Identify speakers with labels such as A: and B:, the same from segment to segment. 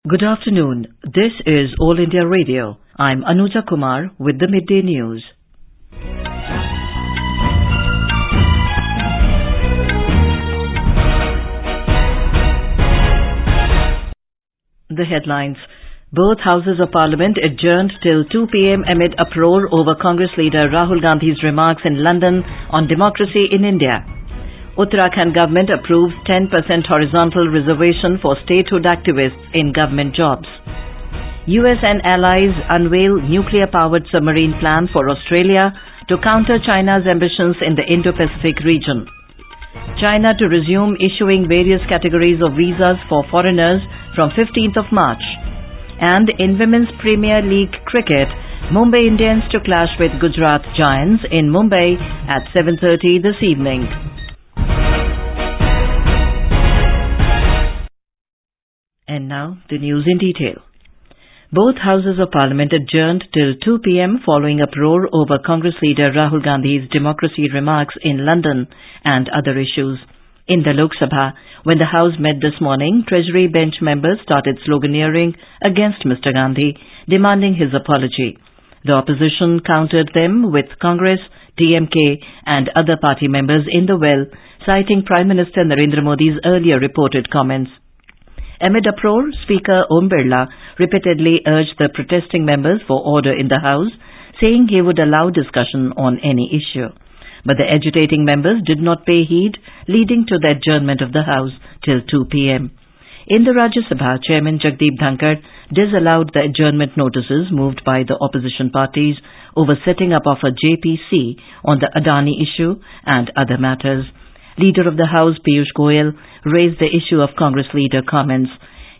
A: Good afternoon. This is All India Radio. I'm Anuja Kumar with the midday news. The headlines. Both houses of parliament adjourned till 2 p.m. amid uproar over Congress leader Rahul Gandhi's remarks in London on democracy in India. Uttarakhand government approves 10% horizontal reservation for statehood activists in government jobs. US and allies unveil nuclear-powered submarine plan for Australia to counter China's ambitions in the Indo-Pacific region. China to resume issuing various categories of visas for foreigners from 15th of March. And in Women's Premier League cricket, Mumbai Indians to clash with Gujarat Giants in Mumbai at 7:30 this evening. And now the news in detail. Both houses of parliament adjourned till 2 p.m. following uproar over Congress leader Rahul Gandhi's democracy remarks in London and other issues. In the Lok Sabha, when the House met this morning, Treasury bench members started sloganeering against Mr. Gandhi, demanding his apology. The opposition countered them with Congress, DMK and other party members in the well, citing Prime Minister Narendra Modi's earlier reported comments. Amid uproar, Speaker Om Birla repeatedly urged the protesting members for order in the House, saying he would allow discussion on any issue. But the agitating members did not pay heed, leading to the adjournment of the House till 2 p.m. In the Rajya Sabha, Chairman Jagdeep Dhankar disallowed the adjournment notices moved by the opposition parties over setting up of a JPC on the Adani issue and other matters. Leader of the House, Piyush Goyal, raised the issue of Congress leader comments.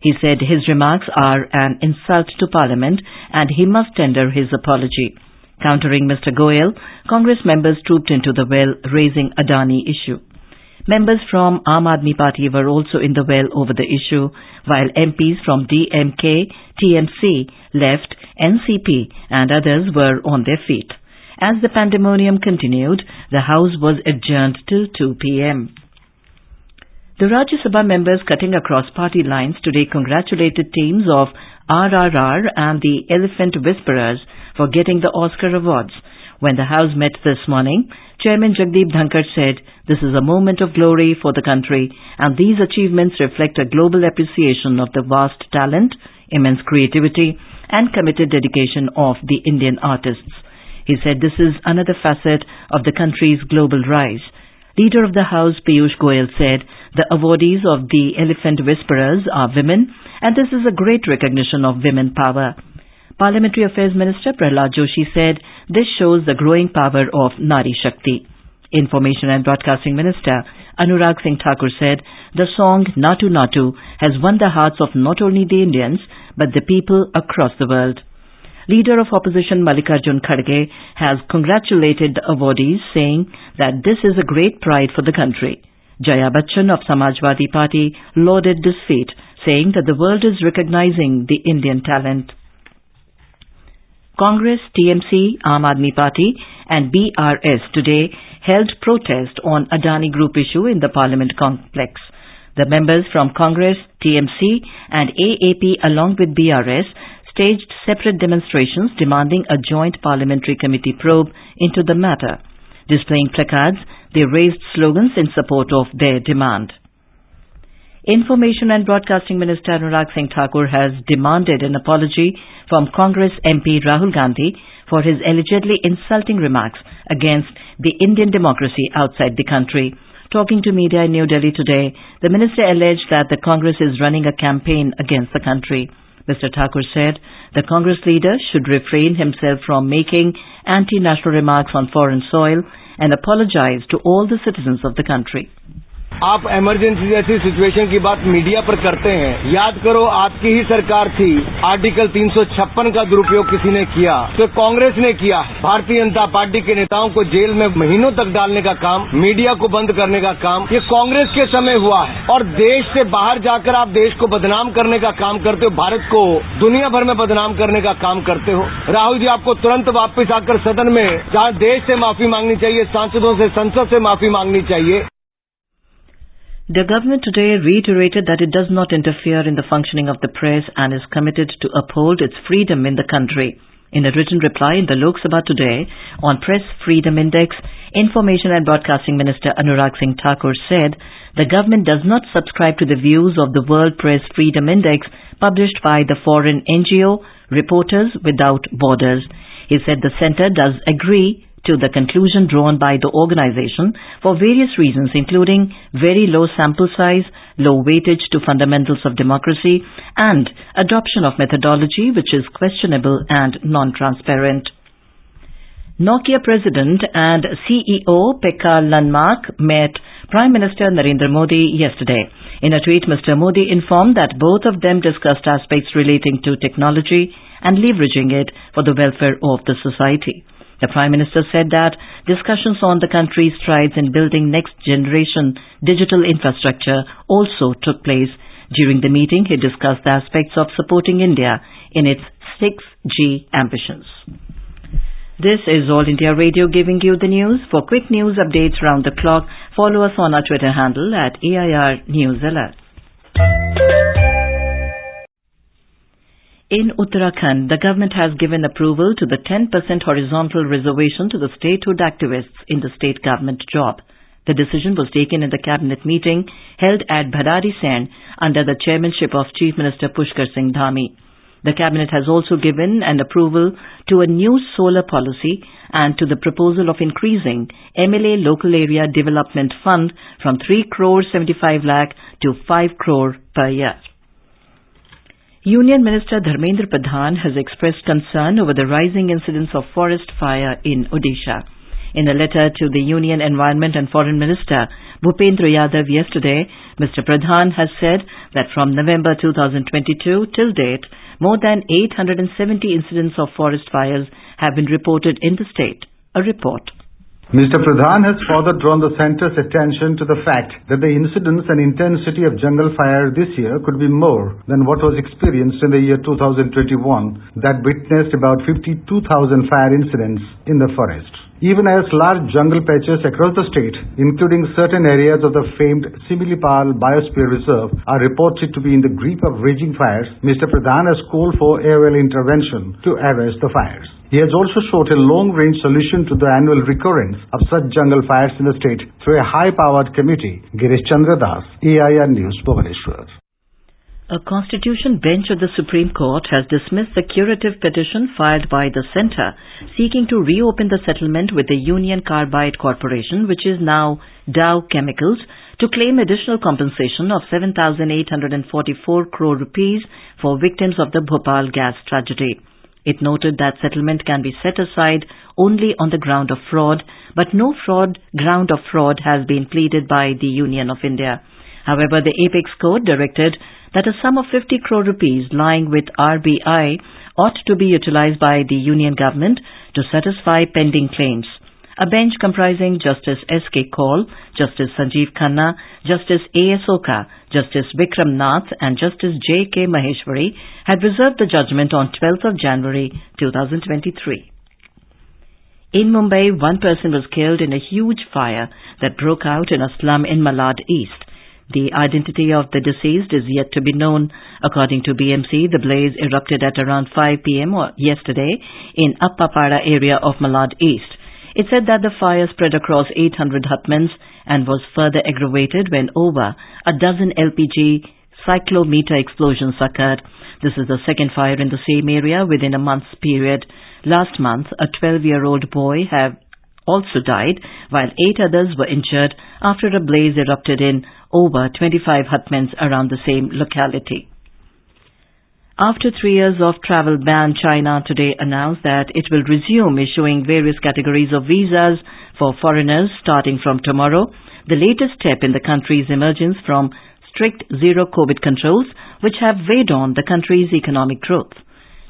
A: He said his remarks are an insult to Parliament and he must tender his apology. Countering Mr. Goyal, Congress members trooped into the well, raising Adani issue. Members from Aam Aadmi Party were also in the well over the issue, while MPs from DMK, TMC, Left, NCP and others were on their feet. As the pandemonium continued, the House was adjourned till 2 p.m. The Rajya Sabha members cutting across party lines today congratulated teams of RRR and the Elephant Whisperers for getting the Oscar awards. When the House met this morning, Chairman Jagdeep Dhankar said, "This is a moment of glory for the country and these achievements reflect a global appreciation of the vast talent, immense creativity and committed dedication of the Indian artists." He said this is another facet of the country's global rise. Leader of the House, Piyush Goyal, said the awardees of the Elephant Whisperers are women and this is a great recognition of women power. Parliamentary Affairs Minister Prahlad Joshi said this shows the growing power of Nari Shakti. Information and Broadcasting Minister Anurag Singh Thakur said the song Natu Natu has won the hearts of not only the Indians but the people across the world. Leader of Opposition Mallikarjun Kharge has congratulated the awardees, saying that this is a great pride for the country. Jaya Bachchan of Samajwadi Party lauded this feat, saying that the world is recognizing the Indian talent. Congress, TMC, Aam Aadmi Party and BRS today held protest on Adani Group issue in the Parliament complex. The members from Congress, TMC and AAP along with BRS staged separate demonstrations demanding a joint parliamentary committee probe into the matter. Displaying placards, they raised slogans in support of their demand. Information and Broadcasting Minister Anurag Singh Thakur has demanded an apology from Congress MP Rahul Gandhi for his allegedly insulting remarks against the Indian democracy outside the country. Talking to media in New Delhi today, the minister alleged that the Congress is running a campaign against the country. Mr. Thakur said the Congress leader should refrain himself from making anti-national remarks on foreign soil and apologize to all the citizens of the country.
B: आप emergency जैसी situation की बात media पर करते हैं। याद करो आपकी ही सरकार थी, आर्टिकल 356 का दुरुपयोग किसी ने किया तो कांग्रेस ने किया। भारतीय जनता पार्टी के नेताओं को जेल में महीनों तक डालने का काम, मीडिया को बंद करने का काम ये कांग्रेस के समय हुआ है। और देश से बाहर जाकर आप देश को बदनाम करने का काम करते हो, भारत को दुनिया भर में बदनाम करने का काम करते हो। राहुल जी, आपको तुरंत वापस आकर सदन में जहां देश से माफी मांगनी चाहिए, सांसदों से, संसद से माफी मांगनी चाहिए।
A: The government today reiterated that it does not interfere in the functioning of the press and is committed to uphold its freedom in the country. In a written reply in the Lok Sabha today on Press Freedom Index, Information and Broadcasting Minister Anurag Singh Thakur said the government does not subscribe to the views of the World Press Freedom Index published by the foreign NGO Reporters Without Borders. He said the centre does agree to the conclusion drawn by the organization for various reasons, including very low sample size, low weightage to fundamentals of democracy, and adoption of methodology which is questionable and non-transparent. Nokia President and CEO Pekka Lundmark met Prime Minister Narendra Modi yesterday. In a tweet, Mr. Modi informed that both of them discussed aspects relating to technology and leveraging it for the welfare of the society. The Prime Minister said that discussions on the country's strides in building next-generation digital infrastructure also took place. During the meeting, he discussed the aspects of supporting India in its 6G ambitions. This is All India Radio giving you the news. For quick news updates round the clock, follow us on our Twitter handle at AIR News Alert. In Uttarakhand, the government has given approval to the 10% horizontal reservation to the statehood activists in the state government job. The decision was taken in the cabinet meeting held at Bhadari Sen under the chairmanship of Chief Minister Pushkar Singh Dhami. The cabinet has also given an approval to a new solar policy and to the proposal of increasing MLA Local Area Development Fund from 3 crore 75 lakh to 5 crore per year. Union Minister Dharmendra Pradhan has expressed concern over the rising incidence of forest fire in Odisha. In a letter to the Union Environment and Foreign Minister Bhupendra Yadav yesterday, Mr. Pradhan has said that from November 2022 till date, more than 870 incidents of forest fires have been reported in the state. A report.
C: Mr. Pradhan has further drawn the centre's attention to the fact that the incidence and intensity of jungle fire this year could be more than what was experienced in the year 2021 that witnessed about 52,000 fire incidents in the forest. Even as large jungle patches across the state, including certain areas of the famed Similipal Biosphere Reserve, are reported to be in the grip of raging fires, Mr. Pradhan has called for aerial intervention to arrest the fires. He has also sought a long-range solution to the annual recurrence of such jungle fires in the state through a high-powered committee. Girish Chandra Das, AIR News, Bhubaneswar.
A: A constitution bench of the Supreme Court has dismissed the curative petition filed by the centre seeking to reopen the settlement with the Union Carbide Corporation, which is now Dow Chemicals, to claim additional compensation of 7,844 crore rupees for victims of the Bhopal gas tragedy. It noted that settlement can be set aside only on the ground of fraud, but no ground of fraud has been pleaded by the Union of India. However, the Apex Court directed that a sum of 50 crore rupees lying with RBI ought to be utilized by the Union government to satisfy pending claims. A bench comprising Justice S.K. Kaul, Justice Sanjeev Khanna, Justice A.S. Oka, Justice Vikram Nath and Justice J.K. Maheshwari had reserved the judgment on 12th of January 2023. In Mumbai, one person was killed in a huge fire that broke out in a slum in Malad East. The identity of the deceased is yet to be known. According to BMC, the blaze erupted at around 5 p.m. yesterday in Appapada area of Malad East. It said that the fire spread across 800 hutments and was further aggravated when over a dozen LPG cyclometer explosions occurred. This is the second fire in the same area within a month's period. Last month, a 12-year-old boy had also died, while 8 others were injured after a blaze erupted in over 25 hutments around the same locality. After 3 years of travel ban, China today announced that it will resume issuing various categories of visas for foreigners starting from tomorrow, the latest step in the country's emergence from strict zero-COVID controls, which have weighed on the country's economic growth.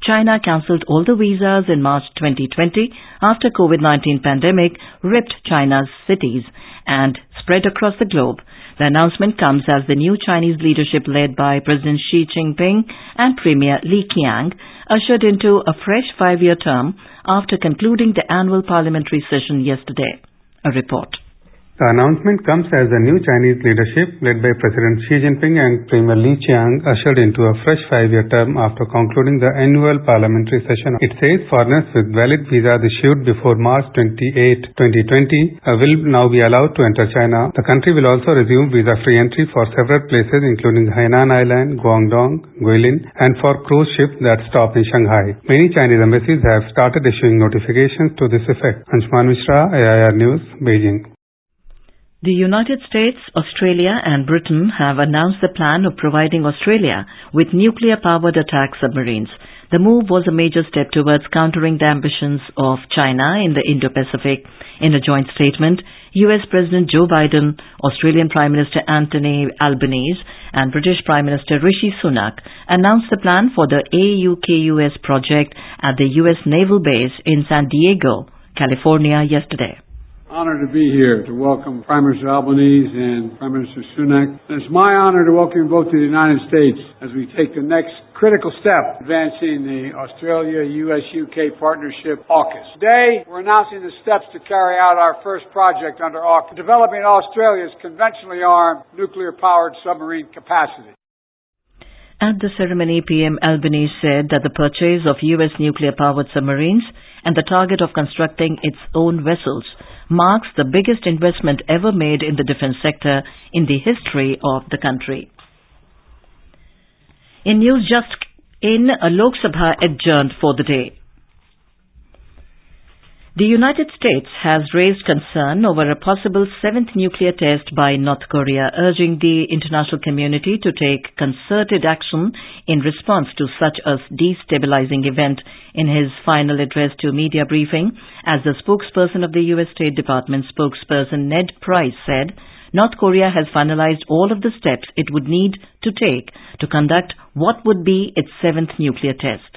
A: China cancelled all the visas in March 2020 after COVID-19 pandemic ripped China's cities and spread across the globe. The announcement comes as the new Chinese leadership led by President Xi Jinping and Premier Li Qiang ushered into a fresh 5-year term after concluding the annual parliamentary session yesterday. A report.
D: The announcement comes as the new Chinese leadership, led by President Xi Jinping and Premier Li Qiang, ushered into a fresh 5-year term after concluding the annual parliamentary session. It says foreigners with valid visas issued before March 28, 2020 will now be allowed to enter China. The country will also resume visa-free entry for several places including Hainan Island, Guangdong, Guilin, and for cruise ships that stop in Shanghai. Many Chinese embassies have started issuing notifications to this effect. Anshuman Mishra, AIR News, Beijing.
A: The United States, Australia and Britain have announced the plan of providing Australia with nuclear-powered attack submarines. The move was a major step towards countering the ambitions of China in the Indo-Pacific. In a joint statement, US President Joe Biden, Australian Prime Minister Anthony Albanese and British Prime Minister Rishi Sunak announced the plan for the AUKUS project at the US Naval Base in San Diego, California yesterday.
E: Honored to be here to welcome Prime Minister Albanese and Prime Minister Sunak. And it's my honor to welcome you both to the United States as we take the next critical step advancing the Australia-US-UK partnership AUKUS. Today, we're announcing the steps to carry out our first project under AUKUS, developing Australia's conventionally armed nuclear-powered submarine capacity.
A: At the ceremony, PM Albanese said that the purchase of US nuclear-powered submarines and the target of constructing its own vessels marks the biggest investment ever made in the defense sector in the history of the country. In news just in, Lok Sabha adjourned for the day. The United States has raised concern over a possible 7th nuclear test by North Korea, urging the international community to take concerted action in response to such a destabilizing event. In his final address to media briefing, as the spokesperson of the U.S. State Department spokesperson Ned Price said, North Korea has finalized all of the steps it would need to take to conduct what would be its 7th nuclear test.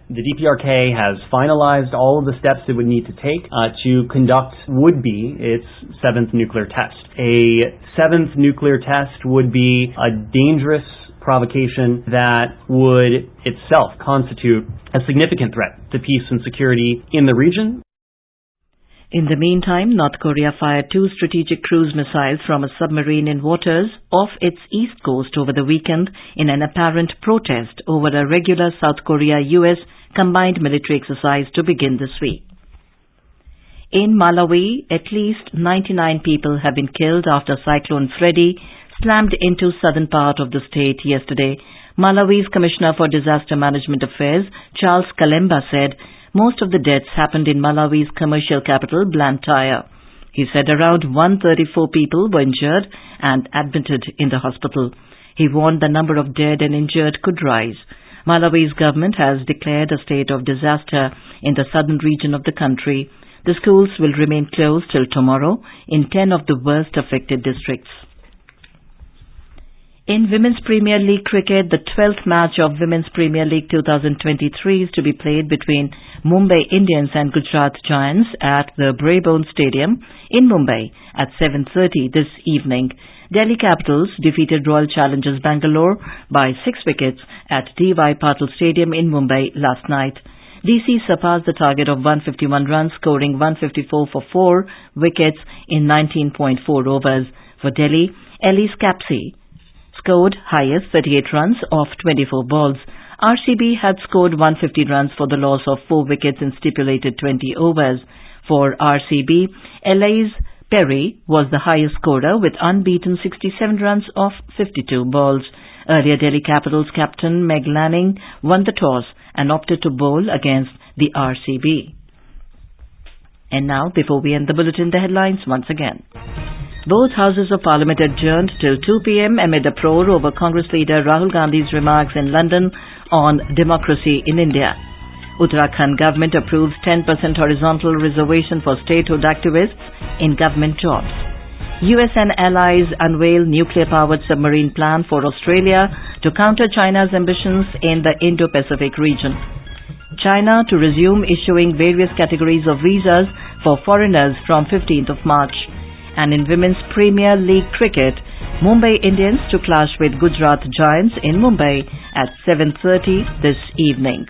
F: The DPRK has finalized all of the steps it would need to take to conduct would be its 7th nuclear test. A 7th nuclear test would be a dangerous provocation that would itself constitute a significant threat to peace and security in the region.
A: In the meantime, North Korea fired 2 strategic cruise missiles from a submarine in waters off its east coast over the weekend in an apparent protest over a regular South Korea-US combined military exercise to begin this week. In Malawi, at least 99 people have been killed after Cyclone Freddy slammed into southern part of the state yesterday. Malawi's Commissioner for Disaster Management Affairs, Charles Kalemba, said most of the deaths happened in Malawi's commercial capital, Blantyre. He said around 134 people were injured and admitted in the hospital. He warned the number of dead and injured could rise. Malawi's government has declared a state of disaster in the southern region of the country. The schools will remain closed till tomorrow in 10 of the worst affected districts. In Women's Premier League cricket, the 12th match of Women's Premier League 2023 is to be played between Mumbai Indians and Gujarat Giants at the Brabourne Stadium in Mumbai at 7:30 this evening. Delhi Capitals defeated Royal Challengers Bangalore by 6 wickets at D.Y. Patil Stadium in Mumbai last night. DC surpassed the target of 151 runs, scoring 154 for 4 wickets in 19.4 overs. For Delhi, Elise Capsey scored highest 38 runs off 24 balls. RCB had scored 150 runs for the loss of 4 wickets in stipulated 20 overs. For RCB, Elise Perry was the highest scorer with unbeaten 67 runs off 52 balls. Earlier, Delhi Capitals captain Meg Lanning won the toss and opted to bowl against the RCB. And now, before we end the bulletin, the headlines once again. Both houses of parliament adjourned till 2 p.m. amid uproar over Congress leader Rahul Gandhi's remarks in London on democracy in India. Uttarakhand government approves 10% horizontal reservation for statehood activists in government jobs. US and allies unveil nuclear-powered submarine plan for Australia to counter China's ambitions in the Indo-Pacific region. China to resume issuing various categories of visas for foreigners from 15th of March. And in Women's Premier League cricket, Mumbai Indians to clash with Gujarat Giants in Mumbai at 7:30 this evening.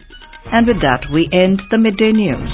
A: And with that, we end the midday news.